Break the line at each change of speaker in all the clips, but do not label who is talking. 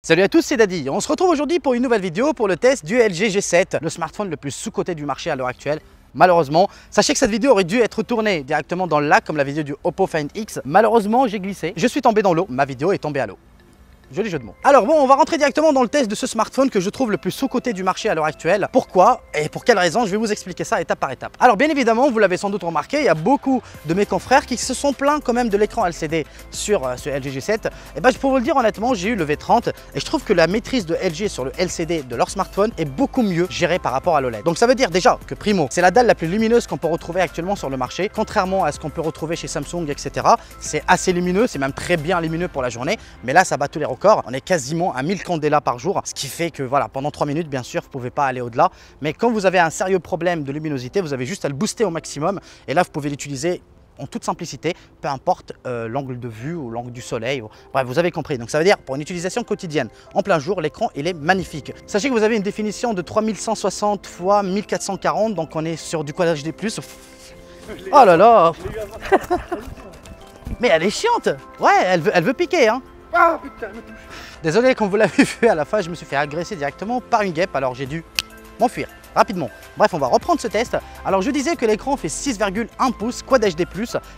Salut à tous, c'est Daddy. On se retrouve aujourd'hui pour une nouvelle vidéo pour le test du LG G7, le smartphone le plus sous-coté du marché à l'heure actuelle. Malheureusement, sachez que cette vidéo aurait dû être tournée directement dans le lac comme la vidéo du Oppo Find X. Malheureusement, j'ai glissé, je suis tombé dans l'eau, ma vidéo est tombée à l'eau. Joli jeu de mots. Alors bon, on va rentrer directement dans le test de ce smartphone que je trouve le plus sous-coté du marché à l'heure actuelle. Pourquoi et pour quelle raison? Je vais vous expliquer ça étape par étape. Alors bien évidemment, vous l'avez sans doute remarqué, il y a beaucoup de mes confrères qui se sont plaints quand même de l'écran LCD sur ce LG G7. Et ben, pour vous le dire honnêtement, j'ai eu le V30 et je trouve que la maîtrise de LG sur le LCD de leur smartphone est beaucoup mieux gérée par rapport à l'OLED. Donc ça veut dire déjà que primo, c'est la dalle la plus lumineuse qu'on peut retrouver actuellement sur le marché, contrairement à ce qu'on peut retrouver chez Samsung, etc. C'est assez lumineux, c'est même très bien lumineux pour la journée, mais là ça bat tous les records. On est quasiment à 1000 candela par jour, ce qui fait que voilà, pendant 3 minutes, bien sûr, vous ne pouvez pas aller au-delà. Mais quand vous avez un sérieux problème de luminosité, vous avez juste à le booster au maximum. Et là, vous pouvez l'utiliser en toute simplicité, peu importe l'angle de vue ou l'angle du soleil. Bref, vous avez compris. Donc ça veut dire pour une utilisation quotidienne, en plein jour, l'écran, il est magnifique. Sachez que vous avez une définition de 3160 x 1440, donc on est sur du Quad HD+. Oh là là. Mais elle est chiante. Ouais, elle veut piquer, hein.
Ah putain, elle me touche.
Désolé, comme vous l'avez vu à la fin, je me suis fait agresser directement par une guêpe, alors j'ai dû m'enfuir rapidement. Bref, on va reprendre ce test. Alors je disais que l'écran fait 6,1 pouces Quad HD+,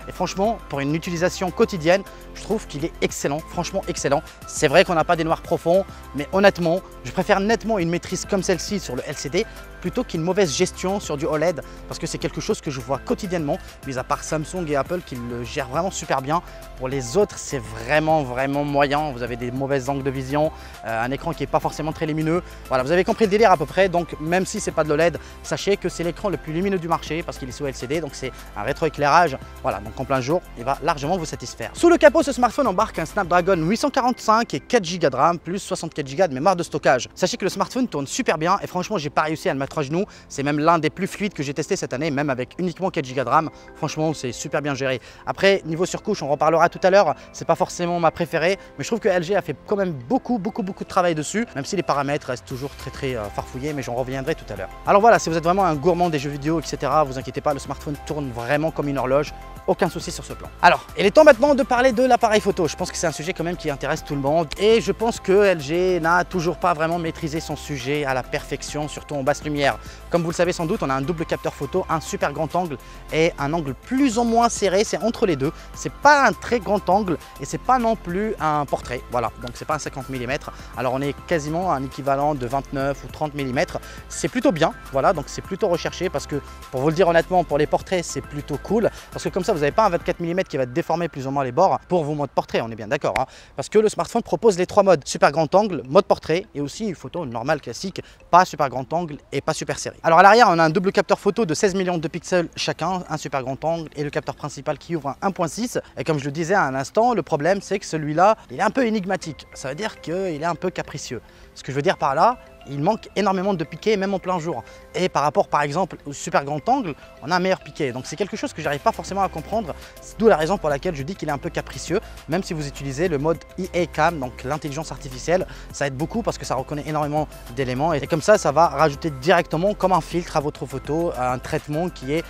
et franchement, pour une utilisation quotidienne, je trouve qu'il est excellent, franchement excellent. C'est vrai qu'on n'a pas des noirs profonds, mais honnêtement, je préfère nettement une maîtrise comme celle-ci sur le LCD plutôt qu'une mauvaise gestion sur du OLED, parce que c'est quelque chose que je vois quotidiennement, mis à part Samsung et Apple qui le gèrent vraiment super bien. Pour les autres, c'est vraiment moyen. Vous avez des mauvais angles de vision, un écran qui n'est pas forcément très lumineux. Voilà, vous avez compris le délire à peu près. Donc même si c'est pas de l'OLED, sachez que c'est l'écran le plus lumineux du marché parce qu'il est sous LCD, donc c'est un rétroéclairage. Voilà, donc en plein jour, il va largement vous satisfaire. Sous le capot, ce smartphone embarque un Snapdragon 845 et 4 Go de RAM plus 64 Go de mémoire de stockage. Sachez que le smartphone tourne super bien et franchement, j'ai pas réussi à le mettre à genoux. C'est même l'un des plus fluides que j'ai testé cette année, même avec uniquement 4 Go de RAM. Franchement, c'est super bien géré. Après, niveau surcouche, on reparlera tout à l'heure. C'est pas forcément ma préférée, mais je trouve que LG a fait quand même beaucoup de travail dessus, même si les paramètres restent toujours très farfouillés, mais j'en reviendrai tout à l'heure. Alors voilà, si vous êtes vraiment un gourmand des jeux vidéo, etc., vous inquiétez pas, le smartphone tourne vraiment comme une horloge. Aucun souci sur ce plan. Alors, il est temps maintenant de parler de l'appareil photo. Je pense que c'est un sujet quand même qui intéresse tout le monde. Et je pense que LG n'a toujours pas vraiment maîtrisé son sujet à la perfection, surtout en basse lumière. Comme vous le savez sans doute, on a un double capteur photo, un super grand angle et un angle plus ou moins serré. C'est entre les deux. C'est pas un très grand angle et c'est pas non plus un portrait. Voilà, donc c'est pas un 50 mm. Alors on est quasiment à un équivalent de 29 ou 30 mm. C'est plutôt bien. Voilà, donc c'est plutôt recherché parce que, pour vous le dire honnêtement, pour les portraits, c'est plutôt cool. Parce que comme ça, vous n'avez pas un 24 mm qui va déformer plus ou moins les bords pour vos modes portrait, on est bien d'accord, hein. Parce que le smartphone propose les trois modes, super grand angle, mode portrait et aussi une photo normale classique, pas super grand angle et pas super serré. Alors à l'arrière, on a un double capteur photo de 16 millions de pixels chacun, un super grand angle et le capteur principal qui ouvre un 1.6. Et comme je le disais à un instant, le problème c'est que celui-là, il est un peu énigmatique. Ça veut dire qu'il est un peu capricieux. Ce que je veux dire par là, il manque énormément de piqué même en plein jour. Et par rapport par exemple au super grand angle, on a un meilleur piqué. Donc c'est quelque chose que j'arrive pas forcément à comprendre. C'est d'où la raison pour laquelle je dis qu'il est un peu capricieux. Même si vous utilisez le mode IA Cam, donc l'intelligence artificielle, ça aide beaucoup parce que ça reconnaît énormément d'éléments. Et comme ça va rajouter directement comme un filtre à votre photo, un traitement qui est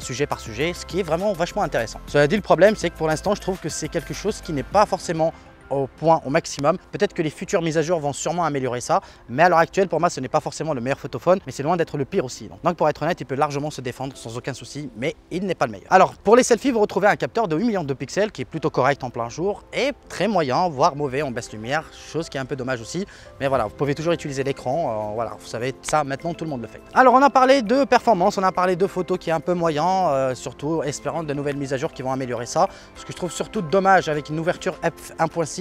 sujet par sujet, ce qui est vraiment vachement intéressant. Cela dit, le problème c'est que pour l'instant je trouve que c'est quelque chose qui n'est pas forcément au point, au maximum. Peut-être que les futures mises à jour vont sûrement améliorer ça, mais à l'heure actuelle, pour moi, ce n'est pas forcément le meilleur photophone, mais c'est loin d'être le pire aussi. Donc pour être honnête, il peut largement se défendre sans aucun souci, mais il n'est pas le meilleur. Alors pour les selfies, vous retrouvez un capteur de 8 millions de pixels qui est plutôt correct en plein jour et très moyen, voire mauvais en basse lumière, chose qui est un peu dommage aussi. Mais voilà, vous pouvez toujours utiliser l'écran. Voilà, vous savez, ça maintenant tout le monde le fait. Alors on a parlé de performance, on a parlé de photos qui est un peu moyen, surtout espérant de nouvelles mises à jour qui vont améliorer ça. Ce que je trouve surtout dommage avec une ouverture f1.6,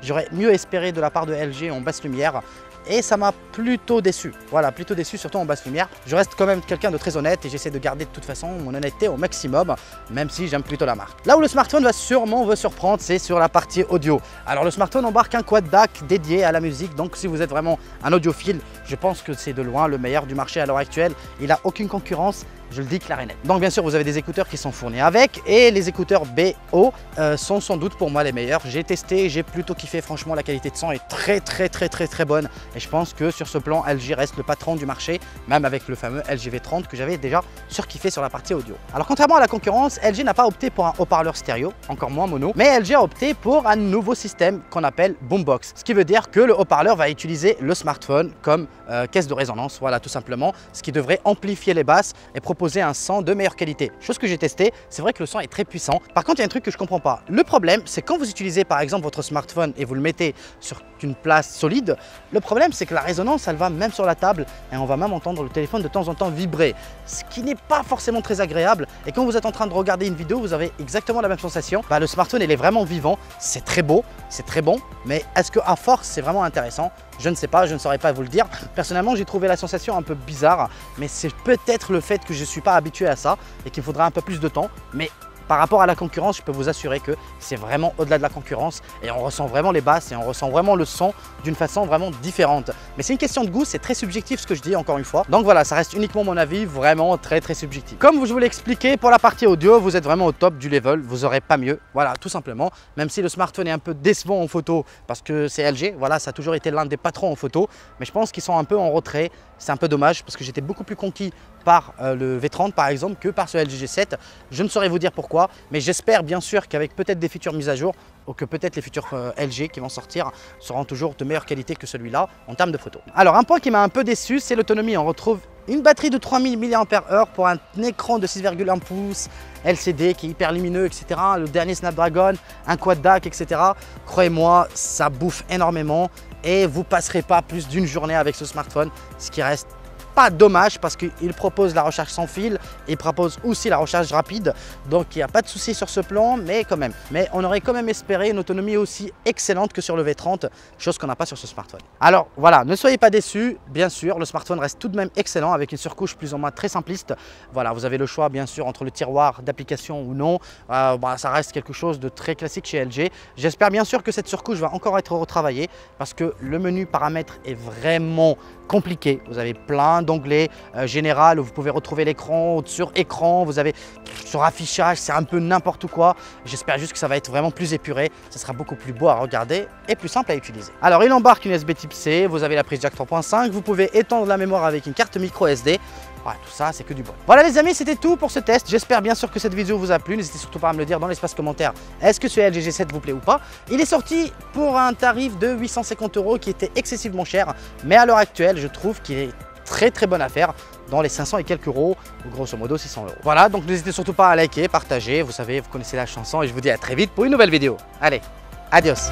j'aurais mieux espéré de la part de LG en basse lumière et ça m'a plutôt déçu. Voilà, plutôt déçu, surtout en basse lumière. Je reste quand même quelqu'un de très honnête et j'essaie de garder de toute façon mon honnêteté au maximum, même si j'aime plutôt la marque. Là où le smartphone va sûrement vous surprendre, c'est sur la partie audio. Alors le smartphone embarque un quad DAC dédié à la musique, donc si vous êtes vraiment un audiophile, je pense que c'est de loin le meilleur du marché à l'heure actuelle. Il n'a aucune concurrence Je le dis clair et net. Donc bien sûr, vous avez des écouteurs qui sont fournis avec et les écouteurs BO sont sans doute pour moi les meilleurs. J'ai testé, j'ai plutôt kiffé. Franchement, la qualité de son est très bonne. Et je pense que sur ce plan, LG reste le patron du marché, même avec le fameux LG V30 que j'avais déjà surkiffé sur la partie audio. Alors contrairement à la concurrence, LG n'a pas opté pour un haut-parleur stéréo, encore moins mono, mais LG a opté pour un nouveau système qu'on appelle Boombox. Ce qui veut dire que le haut-parleur va utiliser le smartphone comme caisse de résonance, voilà tout simplement, ce qui devrait amplifier les basses et proposer un son de meilleure qualité. Chose que j'ai testé, c'est vrai que le son est très puissant. Par contre, il y a un truc que je comprends pas. Le problème, c'est quand vous utilisez par exemple votre smartphone et vous le mettez sur une place solide, le problème c'est que la résonance, elle va même sur la table et on va même entendre le téléphone de temps en temps vibrer, ce qui n'est pas forcément très agréable. Et quand vous êtes en train de regarder une vidéo, vous avez exactement la même sensation. Le smartphone, il est vraiment vivant, c'est très beau, c'est très bon, mais est-ce que à force, c'est vraiment intéressant? Je ne sais pas, je ne saurais pas vous le dire. Personnellement, j'ai trouvé la sensation un peu bizarre, mais c'est peut-être le fait que je ne suis pas habitué à ça et qu'il faudra un peu plus de temps. Mais par rapport à la concurrence, je peux vous assurer que c'est vraiment au-delà de la concurrence et on ressent vraiment les basses et on ressent vraiment le son d'une façon vraiment différente. Mais c'est une question de goût, c'est très subjectif ce que je dis encore une fois. Donc voilà, ça reste uniquement mon avis, vraiment très subjectif. Comme je vous l'ai expliqué, pour la partie audio, vous êtes vraiment au top du level, vous n'aurez pas mieux. Voilà, tout simplement. Même si le smartphone est un peu décevant en photo parce que c'est LG, voilà, ça a toujours été l'un des patrons en photo. Mais je pense qu'ils sont un peu en retrait. C'est un peu dommage parce que j'étais beaucoup plus conquis par le V30 par exemple que par ce LG G7. Je ne saurais vous dire pourquoi, mais j'espère bien sûr qu'avec peut-être des futures mises à jour ou que peut-être les futurs LG qui vont sortir seront toujours de meilleure qualité que celui-là en termes de photos. Alors un point qui m'a un peu déçu, c'est l'autonomie. On retrouve une batterie de 3000 mAh pour un écran de 6,1 pouces LCD qui est hyper lumineux, etc. Le dernier Snapdragon, un quad DAC, etc. Croyez-moi, ça bouffe énormément et vous passerez pas plus d'une journée avec ce smartphone, ce qui reste pas dommage parce qu'il propose la recharge sans fil, il propose aussi la recharge rapide, donc il n'y a pas de souci sur ce plan, mais quand même. Mais on aurait quand même espéré une autonomie aussi excellente que sur le V30, chose qu'on n'a pas sur ce smartphone. Alors voilà, ne soyez pas déçus, bien sûr, le smartphone reste tout de même excellent avec une surcouche plus ou moins très simpliste. Voilà, vous avez le choix bien sûr entre le tiroir d'application ou non, ça reste quelque chose de très classique chez LG. J'espère bien sûr que cette surcouche va encore être retravaillée parce que le menu paramètres est vraiment compliqué. Vous avez plein d'onglets général où vous pouvez retrouver l'écran, sur écran, vous avez sur affichage, c'est un peu n'importe quoi. J'espère juste que ça va être vraiment plus épuré, ça sera beaucoup plus beau à regarder et plus simple à utiliser. Alors il embarque une USB Type C, vous avez la prise jack 3.5, vous pouvez étendre la mémoire avec une carte micro SD. Ouais, tout ça, c'est que du bon. Voilà les amis, c'était tout pour ce test. J'espère bien sûr que cette vidéo vous a plu. N'hésitez surtout pas à me le dire dans l'espace commentaire. Est-ce que ce LG G7 vous plaît ou pas? Il est sorti pour un tarif de 850 € qui était excessivement cher. Mais à l'heure actuelle, je trouve qu'il est très bonne affaire dans les 500 et quelques euros, ou grosso modo 600 €. Voilà, donc n'hésitez surtout pas à liker, partager. Vous savez, vous connaissez la chanson et je vous dis à très vite pour une nouvelle vidéo. Allez, adios.